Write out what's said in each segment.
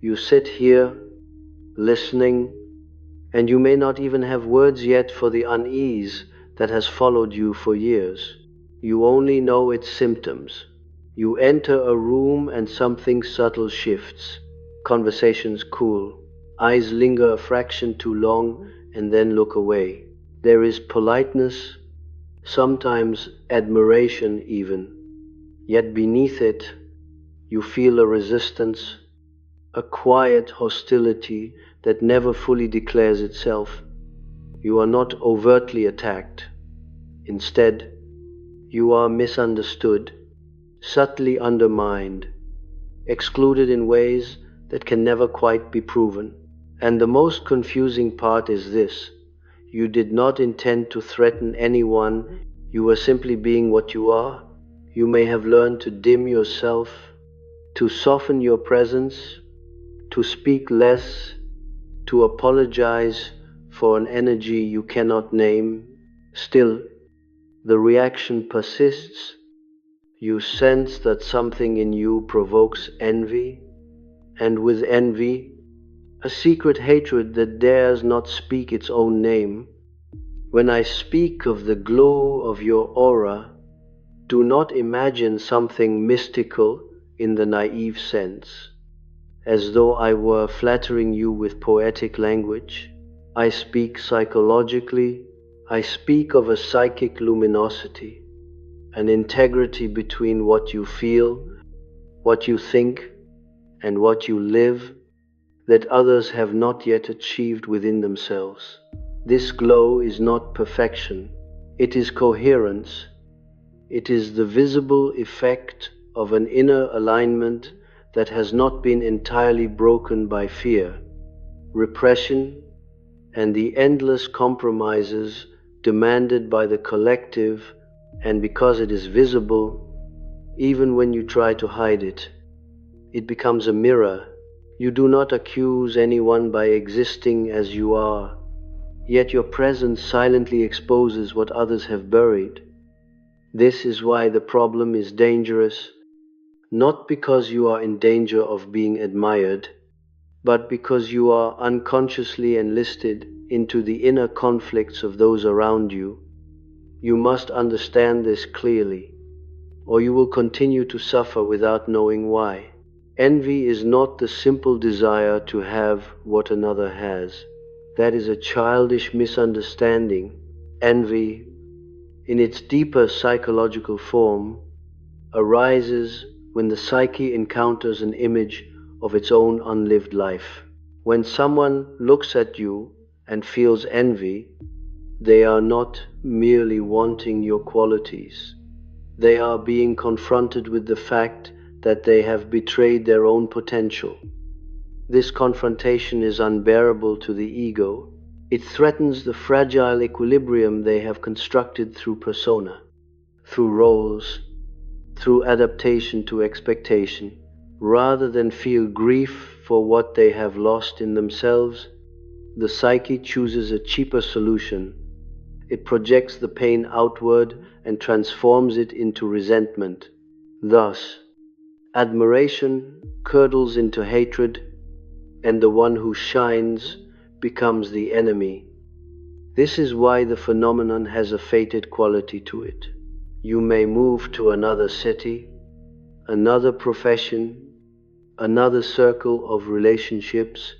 You sit here, listening, and you may not even have words yet for the unease that has followed you for years. You only know its symptoms. You enter a room and something subtle shifts. Conversations cool. Eyes linger a fraction too long and then look away. There is politeness, sometimes admiration even. Yet beneath it, you feel a resistance, a quiet hostility that never fully declares itself. You are not overtly attacked. Instead, you are misunderstood, subtly undermined, excluded in ways that can never quite be proven. And the most confusing part is this: you did not intend to threaten anyone, you were simply being what you are. You may have learned to dim yourself, to soften your presence, to speak less, to apologize for an energy you cannot name. Still, the reaction persists. You sense that something in you provokes envy, and with envy, a secret hatred that dares not speak its own name. When I speak of the glow of your aura, do not imagine something mystical in the naive sense, as though I were flattering you with poetic language. I speak psychologically. I speak of a psychic luminosity, an integrity between what you feel, what you think, and what you live that others have not yet achieved within themselves. This glow is not perfection. It is coherence. It is the visible effect of an inner alignment that has not been entirely broken by fear, repression, and the endless compromises demanded by the collective. And because it is visible, even when you try to hide it, it becomes a mirror. You do not accuse anyone by existing as you are, yet your presence silently exposes what others have buried. This is why the problem is dangerous, not because you are in danger of being admired, but because you are unconsciously enlisted into the inner conflicts of those around you. You must understand this clearly, or you will continue to suffer without knowing why. Envy is not the simple desire to have what another has. That is a childish misunderstanding. Envy, in its deeper psychological form, arises when the psyche encounters an image of its own unlived life. When someone looks at you and feels envy, they are not merely wanting your qualities. They are being confronted with the fact that they have betrayed their own potential. This confrontation is unbearable to the ego. It threatens the fragile equilibrium they have constructed through persona, through roles, through adaptation to expectation. Rather than feel grief for what they have lost in themselves, the psyche chooses a cheaper solution. It projects the pain outward and transforms it into resentment. Thus, admiration curdles into hatred, and the one who shines becomes the enemy. This is why the phenomenon has a fated quality to it. You may move to another city, another profession, another circle of relationships,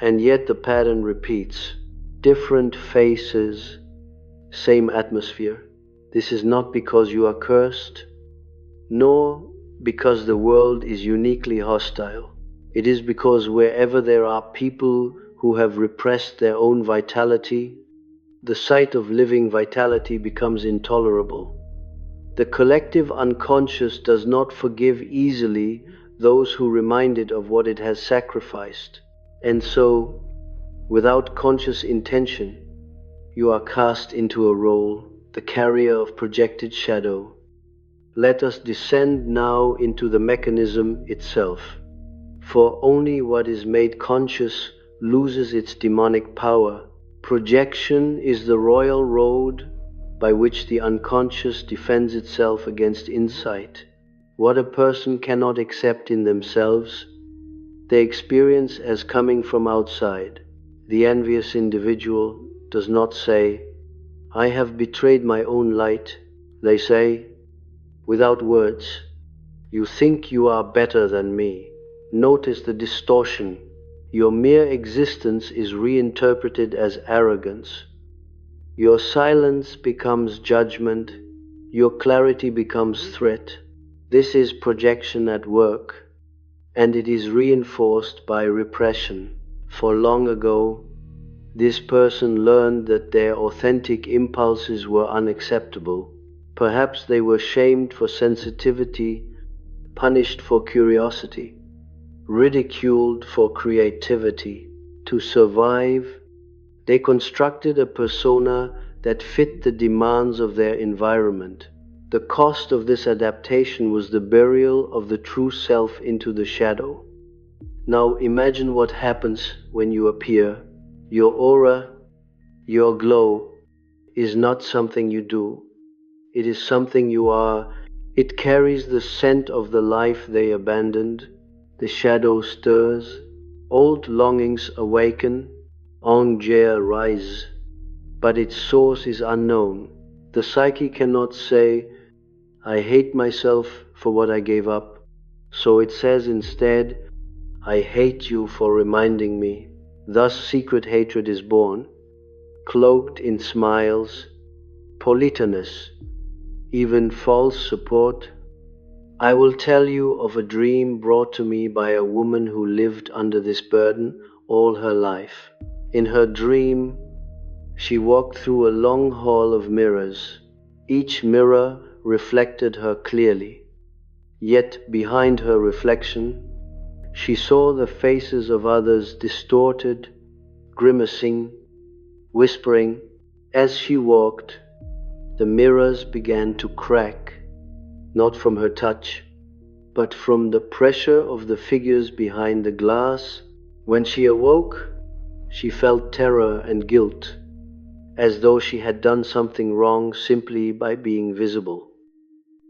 and yet the pattern repeats. Different faces, same atmosphere. This is not because you are cursed, nor because the world is uniquely hostile. It is because wherever there are people who have repressed their own vitality, the sight of living vitality becomes intolerable. The collective unconscious does not forgive easily those who remind it of what it has sacrificed. And so, without conscious intention, you are cast into a role, the carrier of projected shadow. Let us descend now into the mechanism itself. For only what is made conscious loses its demonic power. Projection is the royal road by which the unconscious defends itself against insight. What a person cannot accept in themselves, they experience as coming from outside. The envious individual does not say, I have betrayed my own light. They say, without words, you think you are better than me. Notice the distortion. Your mere existence is reinterpreted as arrogance. Your silence becomes judgment. Your clarity becomes threat. This is projection at work, and it is reinforced by repression. For long ago, this person learned that their authentic impulses were unacceptable. Perhaps they were shamed for sensitivity, punished for curiosity, ridiculed for creativity. To survive, they constructed a persona that fit the demands of their environment. The cost of this adaptation was the burial of the true self into the shadow. Now imagine what happens when you appear. Your aura, your glow, is not something you do. It is something you are. It carries the scent of the life they abandoned. The shadow stirs. Old longings awaken. Angia rise. But its source is unknown. The psyche cannot say, I hate myself for what I gave up. So it says instead, I hate you for reminding me. Thus secret hatred is born, cloaked in smiles, politeness, even false support. I will tell you of a dream brought to me by a woman who lived under this burden all her life. In her dream, she walked through a long hall of mirrors. Each mirror reflected her clearly. Yet behind her reflection, she saw the faces of others distorted, grimacing, whispering. As she walked, the mirrors began to crack, not from her touch, but from the pressure of the figures behind the glass. When she awoke, she felt terror and guilt, as though she had done something wrong simply by being visible.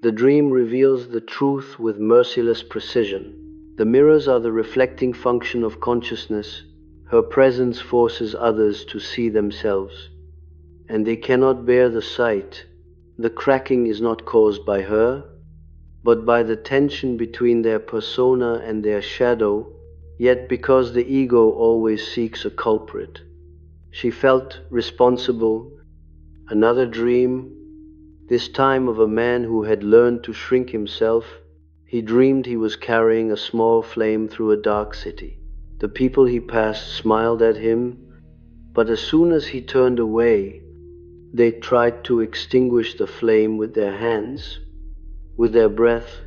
The dream reveals the truth with merciless precision. The mirrors are the reflecting function of consciousness. Her presence forces others to see themselves, and they cannot bear the sight. The cracking is not caused by her, but by the tension between their persona and their shadow. Yet because the ego always seeks a culprit, she felt responsible. Another dream, this time of a man who had learned to shrink himself. He dreamed he was carrying a small flame through a dark city. The people he passed smiled at him, but as soon as he turned away, they tried to extinguish the flame with their hands, with their breath,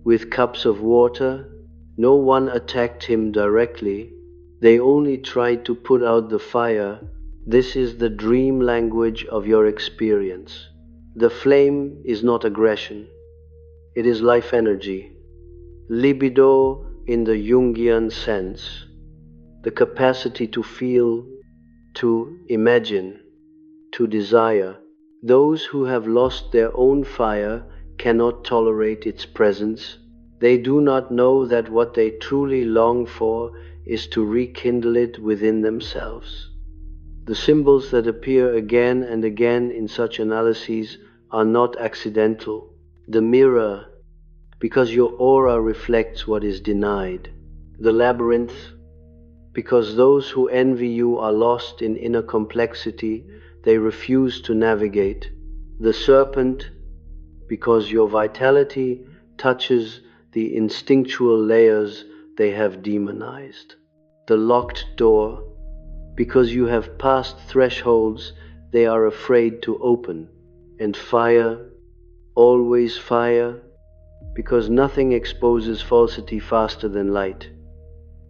with cups of water. No one attacked him directly. They only tried to put out the fire. This is the dream language of your experience. The flame is not aggression. It is life energy, libido in the Jungian sense, the capacity to feel, to imagine, to desire. Those who have lost their own fire cannot tolerate its presence. They do not know that what they truly long for is to rekindle it within themselves. The symbols that appear again and again in such analyses are not accidental. The mirror, because your aura reflects what is denied. The labyrinth, because those who envy you are lost in inner complexity, they refuse to navigate. The serpent, because your vitality touches the instinctual layers they have demonized. The locked door, because you have passed thresholds they are afraid to open. And fire, always fire, because nothing exposes falsity faster than light.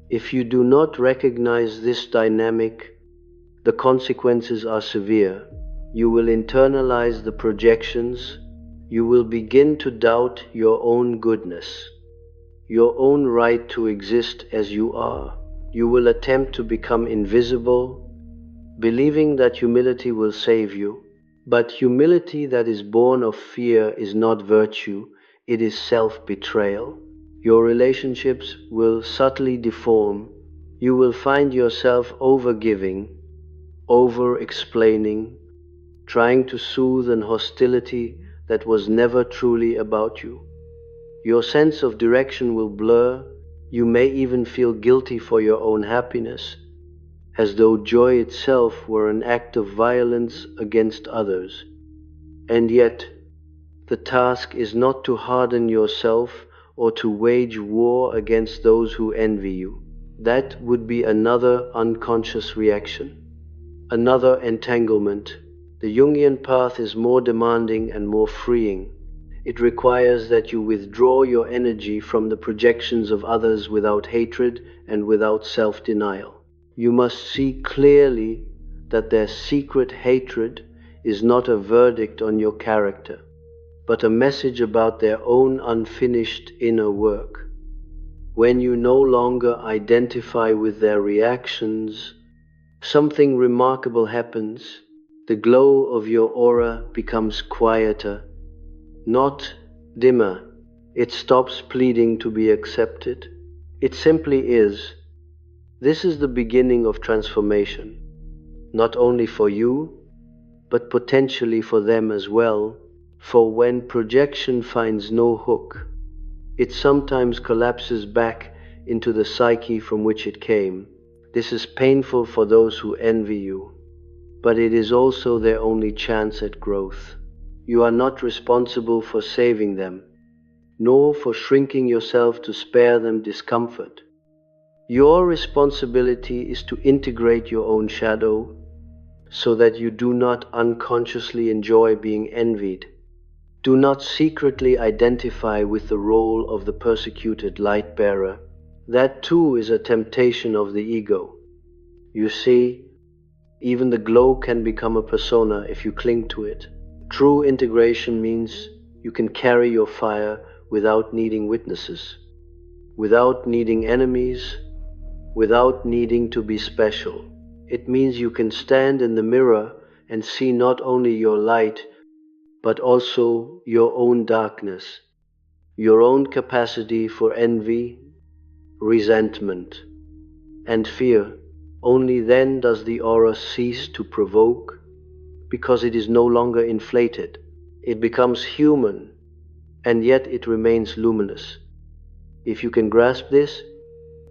If you do not recognize this dynamic, the consequences are severe. You will internalize the projections. You will begin to doubt your own goodness, your own right to exist as you are. You will attempt to become invisible, believing that humility will save you. But humility that is born of fear is not virtue, it is self-betrayal. Your relationships will subtly deform. You will find yourself overgiving, over-explaining, trying to soothe an hostility that was never truly about you. Your sense of direction will blur. You may even feel guilty for your own happiness, as though joy itself were an act of violence against others. And yet, the task is not to harden yourself or to wage war against those who envy you. That would be another unconscious reaction, another entanglement. The Jungian path is more demanding and more freeing. It requires that you withdraw your energy from the projections of others without hatred and without self-denial. You must see clearly that their secret hatred is not a verdict on your character, but a message about their own unfinished inner work. When you no longer identify with their reactions, something remarkable happens. The glow of your aura becomes quieter, not dimmer. It stops pleading to be accepted. It simply is. This is the beginning of transformation, not only for you, but potentially for them as well. For when projection finds no hook, it sometimes collapses back into the psyche from which it came. This is painful for those who envy you, but it is also their only chance at growth. You are not responsible for saving them, nor for shrinking yourself to spare them discomfort. Your responsibility is to integrate your own shadow so that you do not unconsciously enjoy being envied. Do not secretly identify with the role of the persecuted light bearer. That too is a temptation of the ego. You see, even the glow can become a persona if you cling to it. True integration means you can carry your fire without needing witnesses, without needing enemies, without needing to be special. It means you can stand in the mirror and see not only your light, but also your own darkness, your own capacity for envy, resentment, and fear. Only then does the aura cease to provoke, because it is no longer inflated. It becomes human, and yet it remains luminous. If you can grasp this,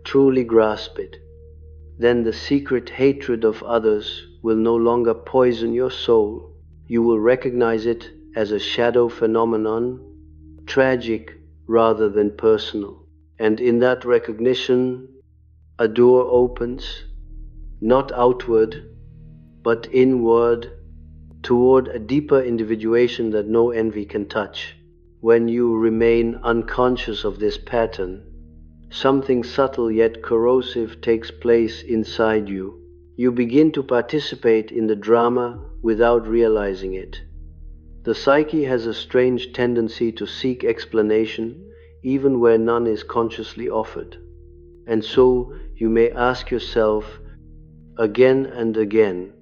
truly grasp it, then the secret hatred of others will no longer poison your soul. You will recognize it as a shadow phenomenon, tragic rather than personal. And in that recognition, a door opens, not outward, but inward, toward a deeper individuation that no envy can touch. When you remain unconscious of this pattern, something subtle yet corrosive takes place inside you. You begin to participate in the drama without realizing it. The psyche has a strange tendency to seek explanation even where none is consciously offered. And so you may ask yourself again and again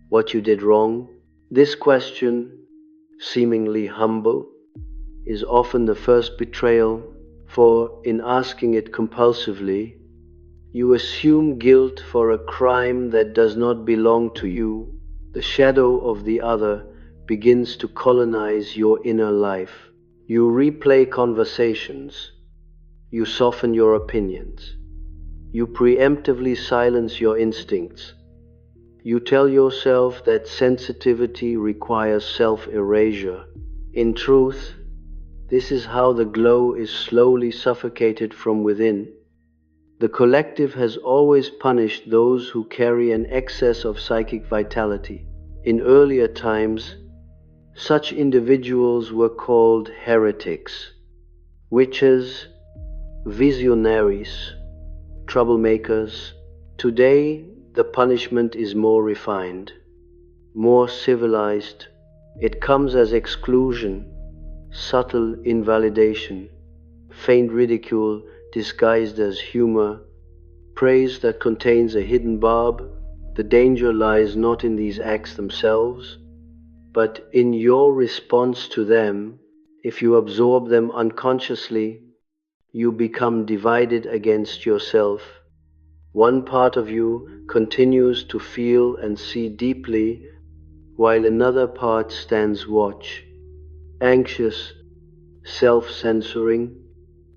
what you did wrong. This question, seemingly humble, is often the first betrayal, for in asking it compulsively, you assume guilt for a crime that does not belong to you. The shadow of the other begins to colonize your inner life. You replay conversations. You soften your opinions. You preemptively silence your instincts. You tell yourself that sensitivity requires self-erasure. In truth, this is how the glow is slowly suffocated from within. The collective has always punished those who carry an excess of psychic vitality. In earlier times, such individuals were called heretics, witches, visionaries, troublemakers. Today, the punishment is more refined, more civilized. It comes as exclusion, subtle invalidation, faint ridicule disguised as humor, praise that contains a hidden barb. The danger lies not in these acts themselves, but in your response to them. If you absorb them unconsciously, You become divided against yourself. One part of you continues to feel and see deeply, while another part stands watch, anxious, self-censoring,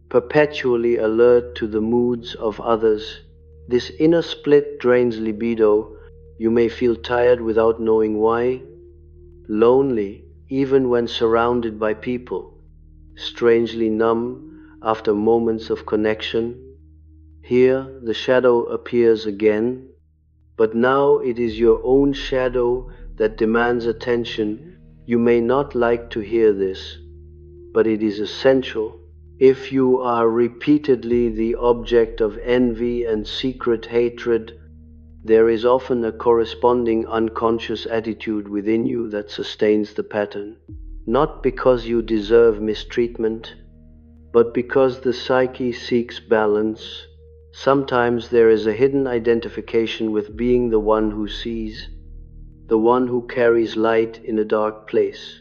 perpetually alert to the moods of others. This inner split drains libido. You may feel tired without knowing why, lonely even when surrounded by people, strangely numb after moments of connection. Here the shadow appears again, but now it is your own shadow that demands attention. You may not like to hear this, but it is essential. If you are repeatedly the object of envy and secret hatred, there is often a corresponding unconscious attitude within you that sustains the pattern, not because you deserve mistreatment, but because the psyche seeks balance. Sometimes there is a hidden identification with being the one who sees, the one who carries light in a dark place.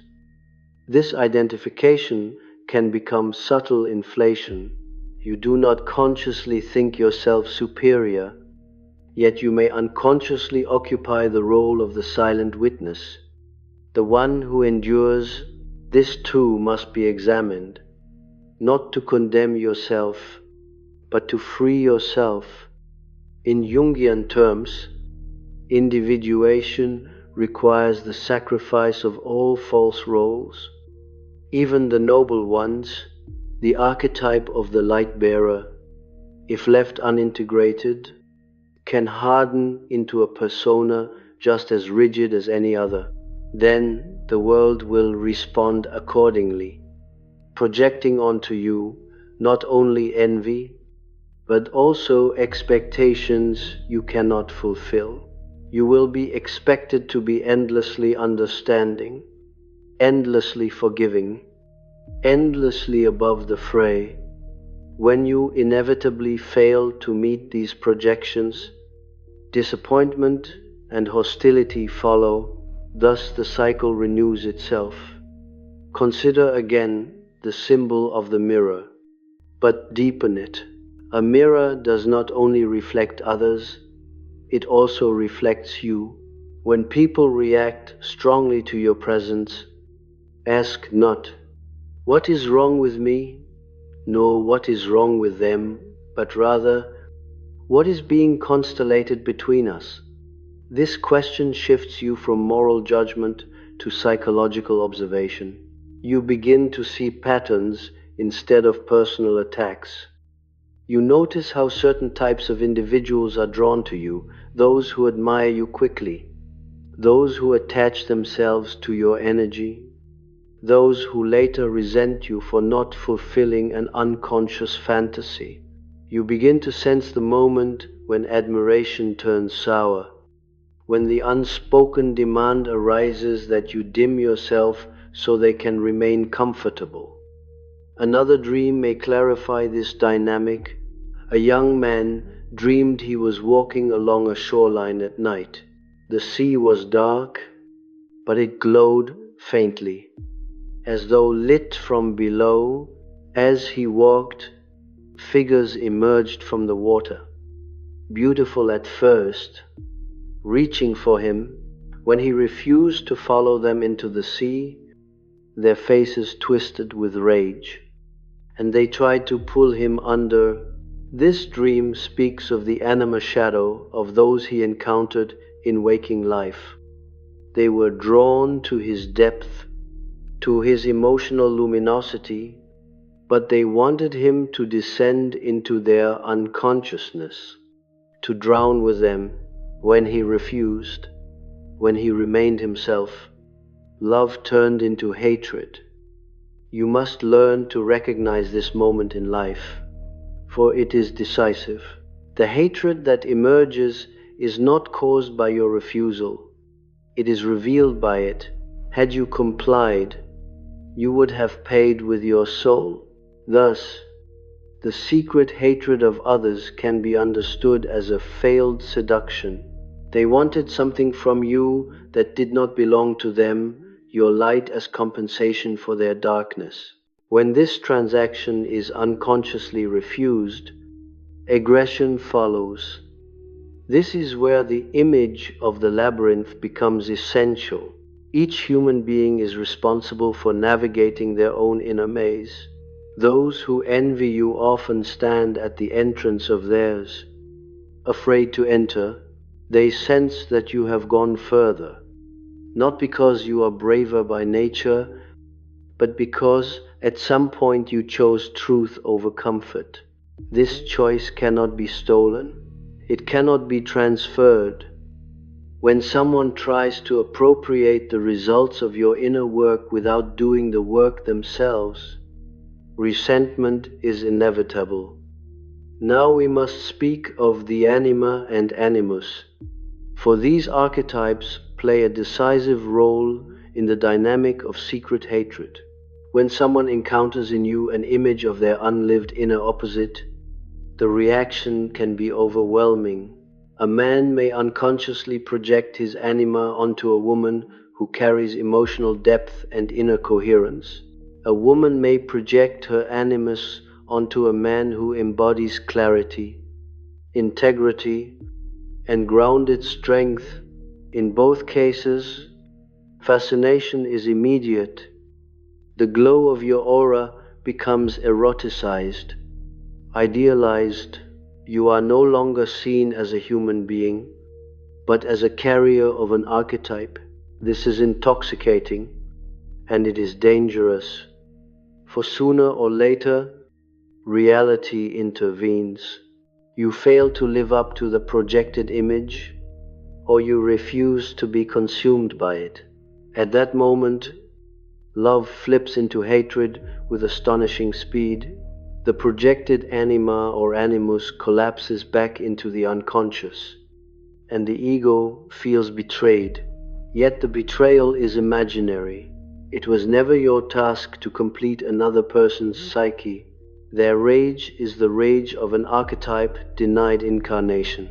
This identification can become subtle inflation. You do not consciously think yourself superior, yet you may unconsciously occupy the role of the silent witness, the one who endures. This too must be examined, not to condemn yourself, but to free yourself. In Jungian terms, individuation requires the sacrifice of all false roles, even the noble ones. The archetype of the light bearer, if left unintegrated, can harden into a persona just as rigid as any other. Then the world will respond accordingly, projecting onto you not only envy, but also expectations you cannot fulfill. You will be expected to be endlessly understanding, endlessly forgiving, endlessly above the fray. When you inevitably fail to meet these projections, disappointment and hostility follow. Thus the cycle renews itself. Consider again the symbol of the mirror, but deepen it. A mirror does not only reflect others, it also reflects you. When people react strongly to your presence, ask not, "What is wrong with me?" nor "What is wrong with them?" but rather, "What is being constellated between us?" This question shifts you from moral judgment to psychological observation. You begin to see patterns instead of personal attacks. You notice how certain types of individuals are drawn to you, those who admire you quickly, those who attach themselves to your energy, those who later resent you for not fulfilling an unconscious fantasy. You begin to sense the moment when admiration turns sour, when the unspoken demand arises that you dim yourself so they can remain comfortable. Another dream may clarify this dynamic. A young man dreamed he was walking along a shoreline at night. The sea was dark, but it glowed faintly, as though lit from below. As he walked, figures emerged from the water, beautiful at first, reaching for him. When he refused to follow them into the sea, their faces twisted with rage, and they tried to pull him under. This dream speaks of the anima shadow of those he encountered in waking life. They were drawn to his depth, to his emotional luminosity, but they wanted him to descend into their unconsciousness, to drown with them. When he refused, when he remained himself, love turned into hatred. You must learn to recognize this moment in life, for it is decisive. The hatred that emerges is not caused by your refusal, it is revealed by it. Had you complied, you would have paid with your soul. Thus, the secret hatred of others can be understood as a failed seduction. They wanted something from you that did not belong to them, your light as compensation for their darkness. When this transaction is unconsciously refused, aggression follows. This is where the image of the labyrinth becomes essential. Each human being is responsible for navigating their own inner maze. Those who envy you often stand at the entrance of theirs, afraid to enter. They sense that you have gone further, not because you are braver by nature, but because at some point you chose truth over comfort. This choice cannot be stolen. It cannot be transferred. When someone tries to appropriate the results of your inner work without doing the work themselves, resentment is inevitable. Now we must speak of the anima and animus, for these archetypes play a decisive role in the dynamic of secret hatred. When someone encounters in you an image of their unlived inner opposite, the reaction can be overwhelming. A man may unconsciously project his anima onto a woman who carries emotional depth and inner coherence. A woman may project her animus onto a man who embodies clarity, integrity, and grounded strength. In both cases, fascination is immediate. The glow of your aura becomes eroticized, idealized. You are no longer seen as a human being, but as a carrier of an archetype. This is intoxicating, and it is dangerous, for sooner or later, reality intervenes. You fail to live up to the projected image, or you refuse to be consumed by it. At that moment, love flips into hatred with astonishing speed. The projected anima or animus collapses back into the unconscious, and the ego feels betrayed. Yet the betrayal is imaginary. It was never your task to complete another person's psyche. Their rage is the rage of an archetype denied incarnation.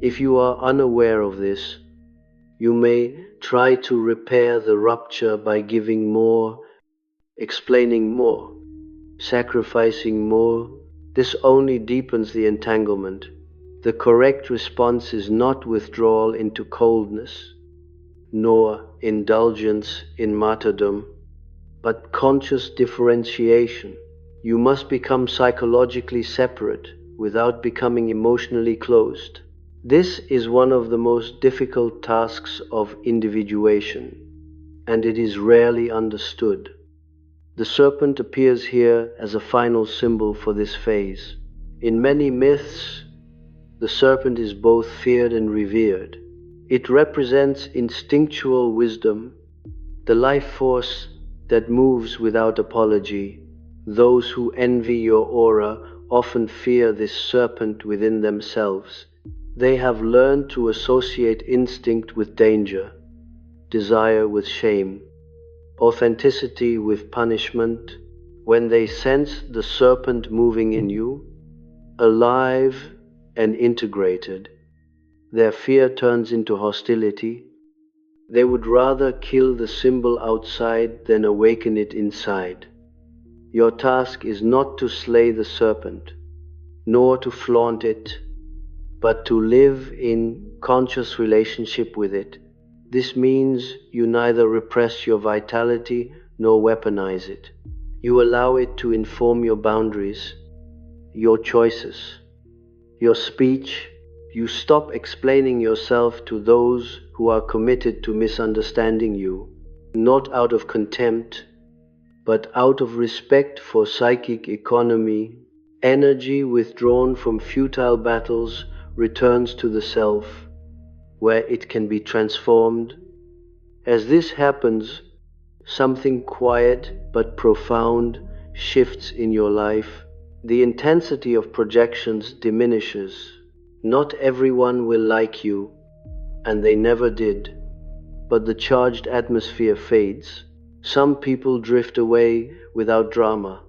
If you are unaware of this, you may try to repair the rupture by giving more, explaining more, sacrificing more. This only deepens the entanglement. The correct response is not withdrawal into coldness, nor indulgence in martyrdom, but conscious differentiation. You must become psychologically separate without becoming emotionally closed. This is one of the most difficult tasks of individuation, and it is rarely understood. The serpent appears here as a final symbol for this phase. In many myths, the serpent is both feared and revered. It represents instinctual wisdom, the life force that moves without apology. Those who envy your aura often fear this serpent within themselves. They have learned to associate instinct with danger, desire with shame, authenticity with punishment. When they sense the serpent moving in you, alive and integrated, their fear turns into hostility. They would rather kill the symbol outside than awaken it inside. Your task is not to slay the serpent, nor to flaunt it, but to live in conscious relationship with it. This means you neither repress your vitality nor weaponize it. You allow it to inform your boundaries, your choices, your speech. You stop explaining yourself to those who are committed to misunderstanding you, not out of contempt, but out of respect for psychic economy. Energy withdrawn from futile battles returns to the self, where it can be transformed. As this happens, something quiet but profound shifts in your life. The intensity of projections diminishes. Not everyone will like you, and they never did, but the charged atmosphere fades. Some people drift away without drama.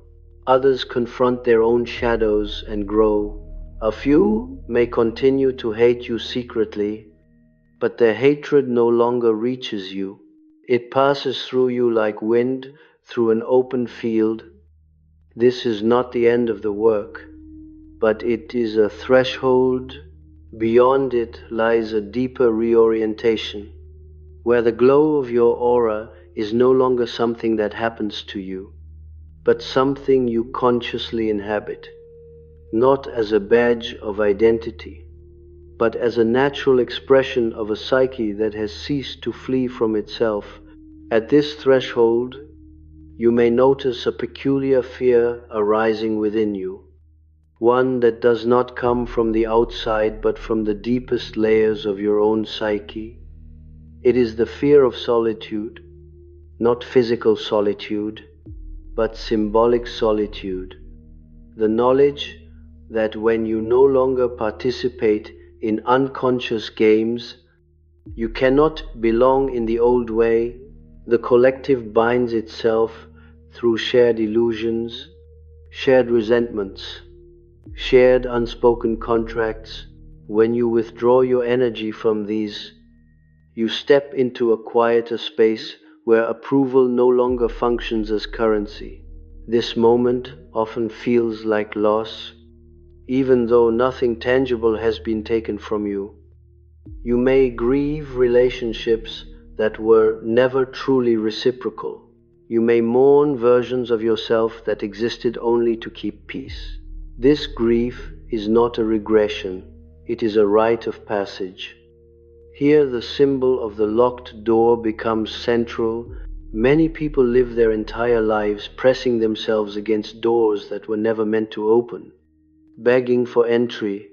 Others confront their own shadows and grow. A few may continue to hate you secretly, but their hatred no longer reaches you. It passes through you like wind through an open field. This is not the end of the work, but it is a threshold. Beyond it lies a deeper reorientation, where the glow of your aura is no longer something that happens to you, but something you consciously inhabit, not as a badge of identity, but as a natural expression of a psyche that has ceased to flee from itself. At this threshold, you may notice a peculiar fear arising within you, one that does not come from the outside but from the deepest layers of your own psyche. It is the fear of solitude, not physical solitude, but symbolic solitude. The knowledge that when you no longer participate in unconscious games, you cannot belong in the old way. The collective binds itself through shared illusions, shared resentments, shared unspoken contracts. When you withdraw your energy from these, you step into a quieter space where approval no longer functions as currency. This moment often feels like loss, even though nothing tangible has been taken from you. You may grieve relationships that were never truly reciprocal. You may mourn versions of yourself that existed only to keep peace. This grief is not a regression, it is a rite of passage. Here the symbol of the locked door becomes central. Many people live their entire lives pressing themselves against doors that were never meant to open, begging for entry,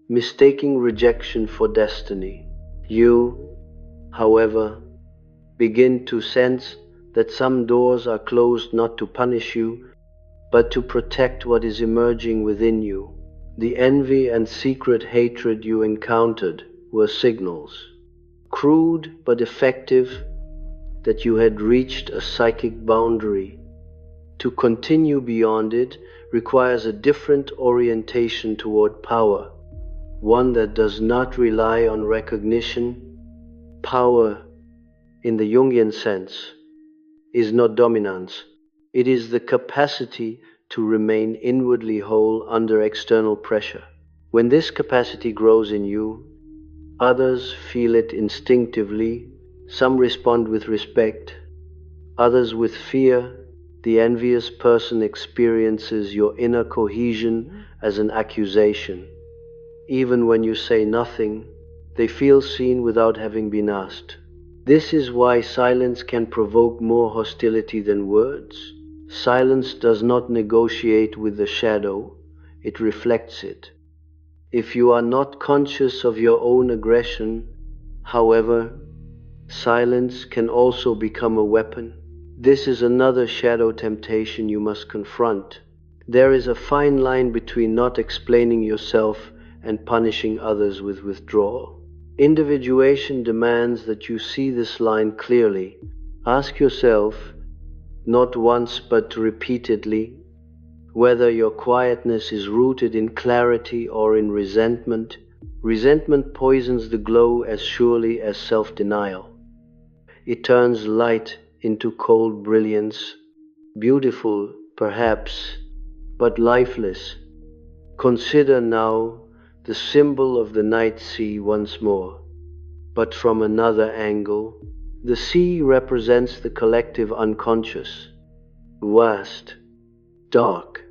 mistaking rejection for destiny. You, however, begin to sense that some doors are closed not to punish you, but to protect what is emerging within you. The envy and secret hatred you encountered were signals, crude but effective, that you had reached a psychic boundary. To continue beyond it requires a different orientation toward power, one that does not rely on recognition. Power, in the Jungian sense, is not dominance. It is the capacity to remain inwardly whole under external pressure. When this capacity grows in you, others feel it instinctively. Some respond with respect, others with fear. The envious person experiences your inner cohesion as an accusation. Even when you say nothing, they feel seen without having been asked. This is why silence can provoke more hostility than words. Silence does not negotiate with the shadow, it reflects it. If you are not conscious of your own aggression, however, silence can also become a weapon. This is another shadow temptation you must confront. There is a fine line between not explaining yourself and punishing others with withdrawal. Individuation demands that you see this line clearly. Ask yourself, not once but repeatedly, whether your quietness is rooted in clarity or in resentment. Resentment poisons the glow as surely as self-denial. It turns light into cold brilliance, beautiful, perhaps, but lifeless. Consider now the symbol of the night sea once more, but from another angle. The sea represents the collective unconscious, vast, dark,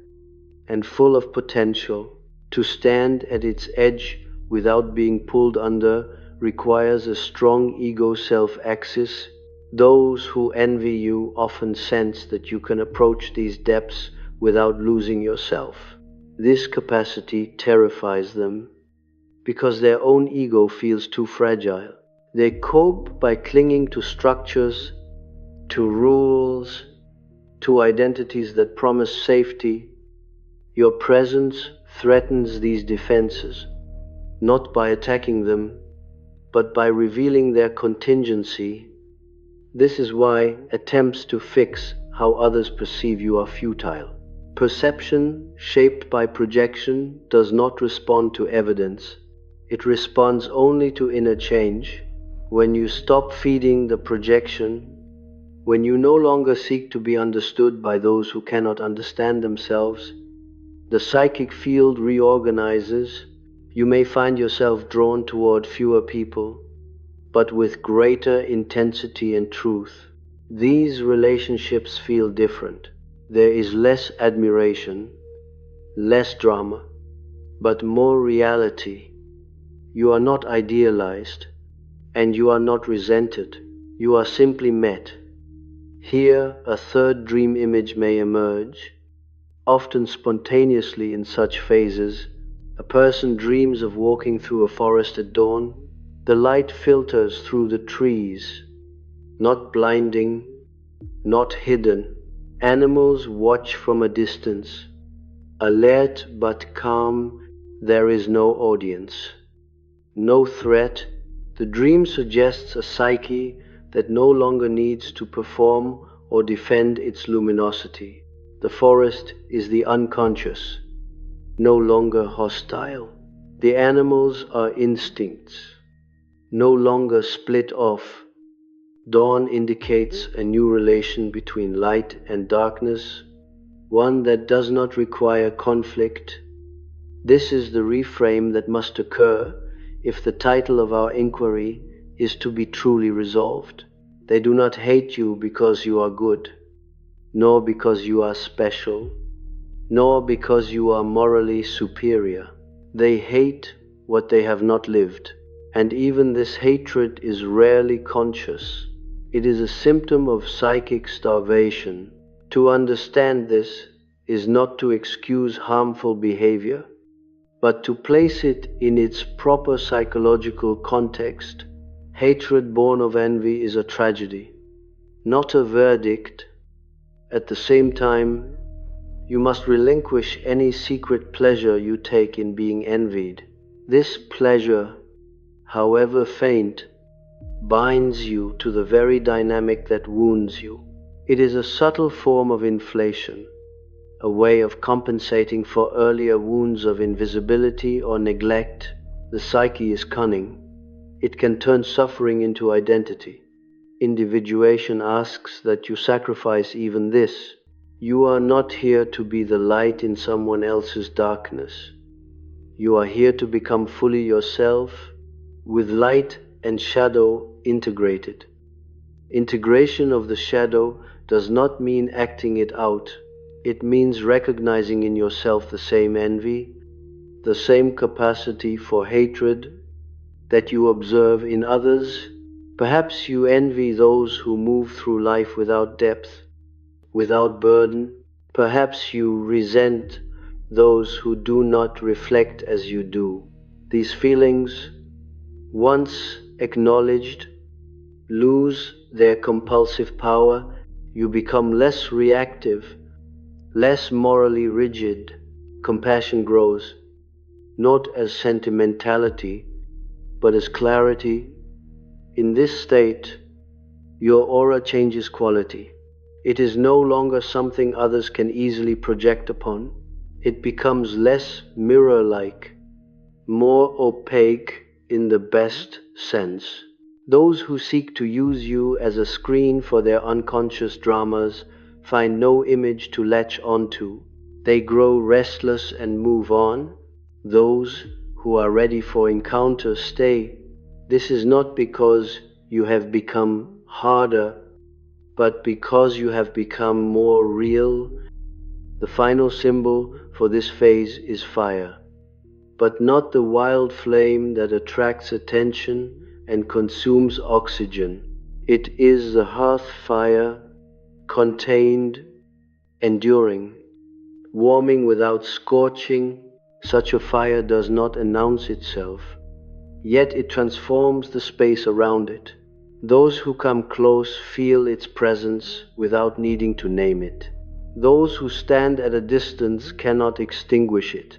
and full of potential. To stand at its edge without being pulled under requires a strong ego self-axis. Those who envy you often sense that you can approach these depths without losing yourself. This capacity terrifies them because their own ego feels too fragile. They cope by clinging to structures, to rules, to identities that promise safety. Your presence threatens these defenses, not by attacking them, but by revealing their contingency. This is why attempts to fix how others perceive you are futile. Perception, shaped by projection, does not respond to evidence. It responds only to inner change. When you stop feeding the projection, When you no longer seek to be understood by those who cannot understand themselves, the psychic field reorganizes. You may find yourself drawn toward fewer people, but with greater intensity and truth. These relationships feel different. There is less admiration, less drama, but more reality. You are not idealized, and you are not resented. You are simply met. Here, a third dream image may emerge, often spontaneously in such phases. A person dreams of walking through a forest at dawn. The light filters through the trees, not blinding, not hidden. Animals watch from a distance, alert but calm. There is no audience, no threat. The dream suggests a psyche that no longer needs to perform or defend its luminosity. The forest is the unconscious, no longer hostile. The animals are instincts, no longer split off. Dawn indicates a new relation between light and darkness, one that does not require conflict. This is the reframe that must occur if the title of our inquiry is to be truly resolved. They do not hate you because you are good, nor because you are special, nor because you are morally superior. They hate what they have not lived, and even this hatred is rarely conscious. It is a symptom of psychic starvation. To understand this is not to excuse harmful behavior, but to place it in its proper psychological context. Hatred born of envy is a tragedy, not a verdict. At the same time, you must relinquish any secret pleasure you take in being envied. This pleasure, however faint, binds you to the very dynamic that wounds you. It is a subtle form of inflation, a way of compensating for earlier wounds of invisibility or neglect. The psyche is cunning. It can turn suffering into identity. Individuation asks that you sacrifice even this. You are not here to be the light in someone else's darkness. You are here to become fully yourself, with light and shadow integrated. Integration of the shadow does not mean acting it out. It means recognizing in yourself the same envy, the same capacity for hatred that you observe in others. Perhaps you envy those who move through life without depth, without burden. Perhaps you resent those who do not reflect as you do. These feelings, once acknowledged, lose their compulsive power. You become less reactive, less morally rigid. Compassion grows, not as sentimentality, but as clarity. In this state, your aura changes quality. It is no longer something others can easily project upon. It becomes less mirror-like, more opaque in the best sense. Those who seek to use you as a screen for their unconscious dramas find no image to latch onto. They grow restless and move on. Those who are ready for encounter stay. This is not because you have become harder, but because you have become more real. The final symbol for this phase is fire, but not the wild flame that attracts attention and consumes oxygen. It is the hearth fire, contained, enduring, warming without scorching. Such a fire does not announce itself, yet it transforms the space around it. Those who come close feel its presence without needing to name it. Those who stand at a distance cannot extinguish it,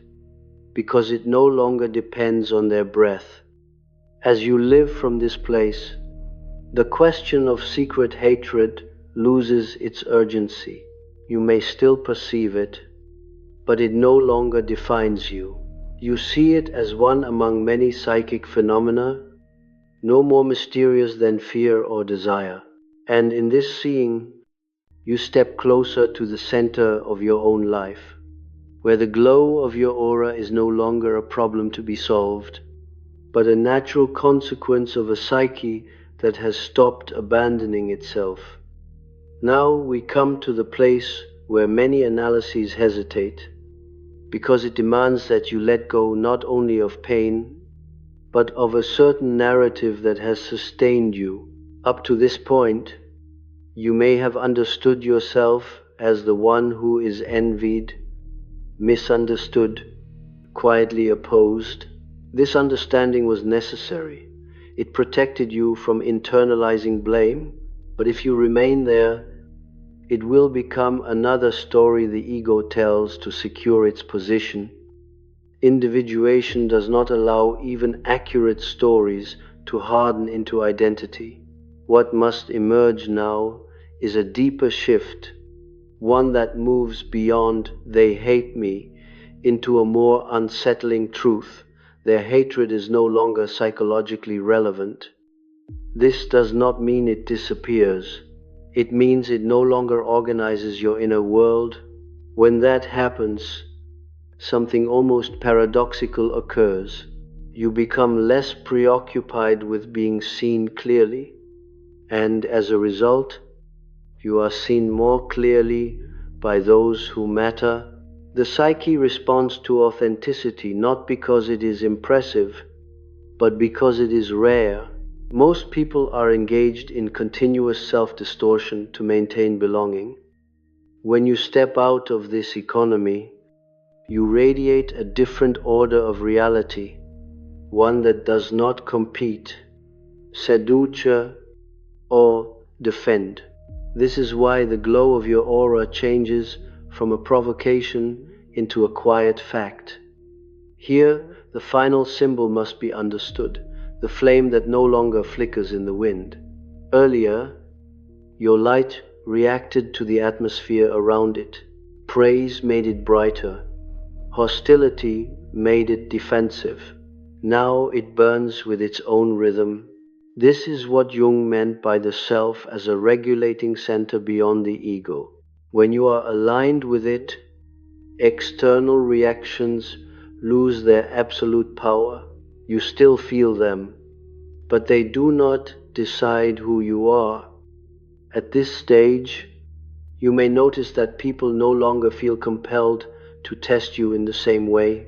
because it no longer depends on their breath. As you live from this place, the question of secret hatred loses its urgency. You may still perceive it, but it no longer defines you. You see it as one among many psychic phenomena, no more mysterious than fear or desire. And in this seeing, you step closer to the center of your own life, where the glow of your aura is no longer a problem to be solved, but a natural consequence of a psyche that has stopped abandoning itself. Now we come to the place where many analyses hesitate, because it demands that you let go not only of pain, but of a certain narrative that has sustained you. Up to this point, you may have understood yourself as the one who is envied, misunderstood, quietly opposed. This understanding was necessary. It protected you from internalizing blame, but if you remain there, it will become another story the ego tells to secure its position. Individuation does not allow even accurate stories to harden into identity. What must emerge now is a deeper shift, one that moves beyond "they hate me" into a more unsettling truth: their hatred is no longer psychologically relevant. This does not mean it disappears. It means it no longer organizes your inner world. When that happens, something almost paradoxical occurs. You become less preoccupied with being seen clearly, and as a result, you are seen more clearly by those who matter. The psyche responds to authenticity not because it is impressive, but because it is rare. Most people are engaged in continuous self-distortion to maintain belonging. When you step out of this economy, you radiate a different order of reality, one that does not compete, seduce, or defend. This is why the glow of your aura changes from a provocation into a quiet fact. Here, the final symbol must be understood, the flame that no longer flickers in the wind. Earlier, your light reacted to the atmosphere around it. Praise made it brighter. Hostility made it defensive. Now it burns with its own rhythm. This is what Jung meant by the self as a regulating center beyond the ego. When you are aligned with it, external reactions lose their absolute power. You still feel them, but they do not decide who you are. At this stage, you may notice that people no longer feel compelled to test you in the same way.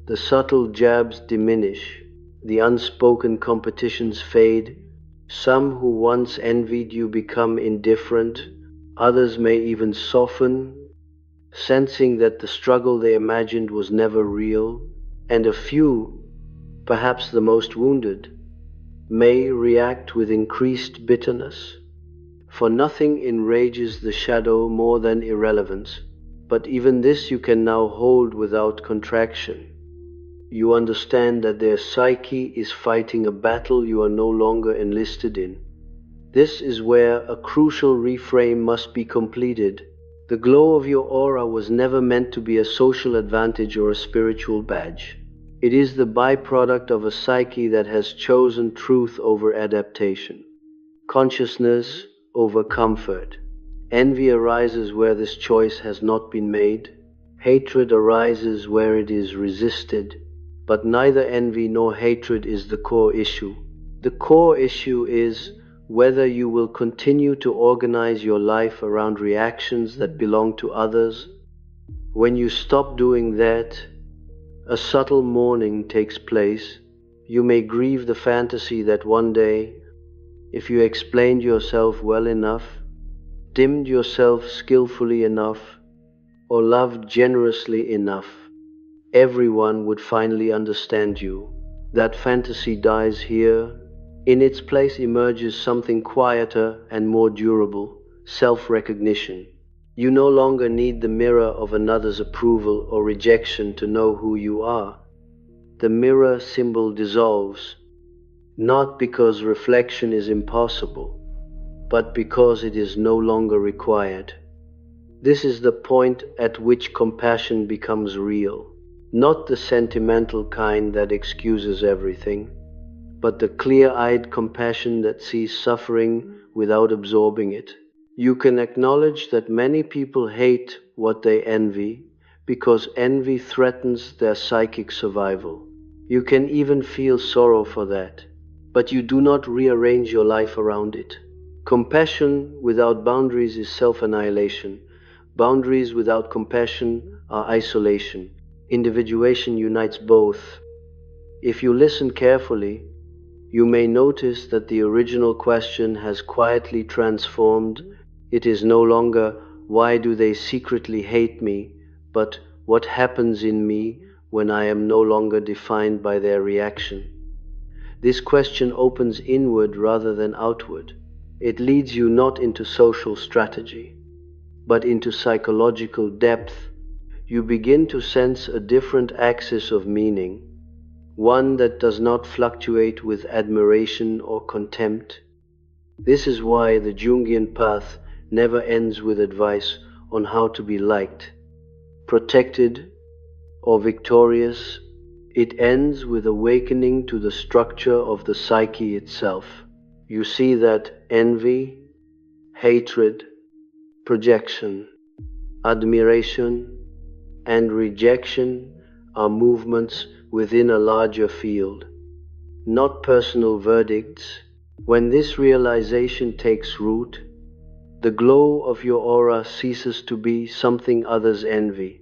The subtle jabs diminish, the unspoken competitions fade. Some who once envied you become indifferent, others may even soften, sensing that the struggle they imagined was never real, and a few, perhaps the most wounded, may react with increased bitterness. For nothing enrages the shadow more than irrelevance, but even this you can now hold without contraction. You understand that their psyche is fighting a battle you are no longer enlisted in. This is where a crucial reframe must be completed. The glow of your aura was never meant to be a social advantage or a spiritual badge. It is the byproduct of a psyche that has chosen truth over adaptation, consciousness over comfort. Envy arises where this choice has not been made. Hatred arises where it is resisted. But neither envy nor hatred is the core issue. The core issue is whether you will continue to organize your life around reactions that belong to others. When you stop doing that, a subtle mourning takes place. You may grieve the fantasy that one day, if you explained yourself well enough, dimmed yourself skillfully enough, or loved generously enough, everyone would finally understand you. That fantasy dies here. In its place emerges something quieter and more durable: self-recognition. You no longer need the mirror of another's approval or rejection to know who you are. The mirror symbol dissolves, not because reflection is impossible, but because it is no longer required. This is the point at which compassion becomes real. Not the sentimental kind that excuses everything, but the clear-eyed compassion that sees suffering without absorbing it. You can acknowledge that many people hate what they envy because envy threatens their psychic survival. You can even feel sorrow for that, but you do not rearrange your life around it. Compassion without boundaries is self-annihilation. Boundaries without compassion are isolation. Individuation unites both. If you listen carefully, you may notice that the original question has quietly transformed. It is no longer, why do they secretly hate me, but what happens in me when I am no longer defined by their reaction? This question opens inward rather than outward. It leads you not into social strategy, but into psychological depth. You begin to sense a different axis of meaning, one that does not fluctuate with admiration or contempt. This is why the Jungian path never ends with advice on how to be liked, protected, or victorious. It ends with awakening to the structure of the psyche itself. You see that envy, hatred, projection, admiration, and rejection are movements within a larger field, not personal verdicts. When this realization takes root, the glow of your aura ceases to be something others envy,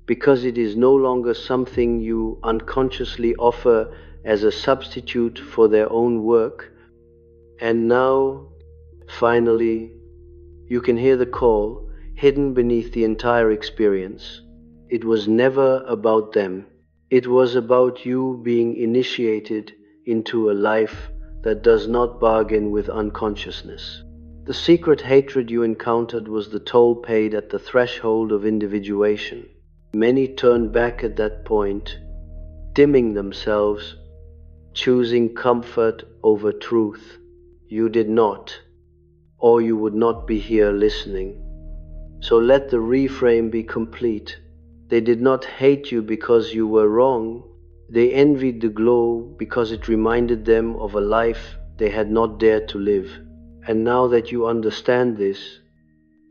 because it is no longer something you unconsciously offer as a substitute for their own work. And now, finally, you can hear the call hidden beneath the entire experience. It was never about them. It was about you being initiated into a life that does not bargain with unconsciousness. The secret hatred you encountered was the toll paid at the threshold of individuation. Many turned back at that point, dimming themselves, choosing comfort over truth. You did not, or you would not be here listening. So let the reframe be complete. They did not hate you because you were wrong. They envied the glow because it reminded them of a life they had not dared to live. And now that you understand this,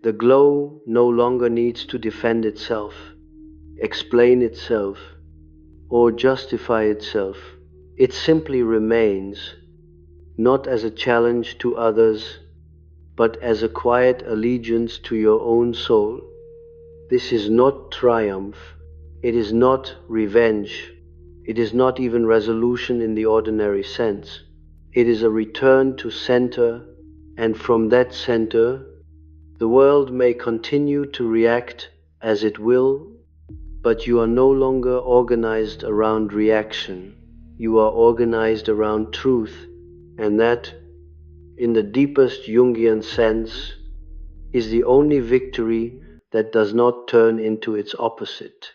the glow no longer needs to defend itself, explain itself, or justify itself. It simply remains, not as a challenge to others, but as a quiet allegiance to your own soul. This is not triumph, it is not revenge, it is not even resolution in the ordinary sense. It is a return to center, and from that center, the world may continue to react as it will, but you are no longer organized around reaction. You are organized around truth, and that, in the deepest Jungian sense, is the only victory that does not turn into its opposite.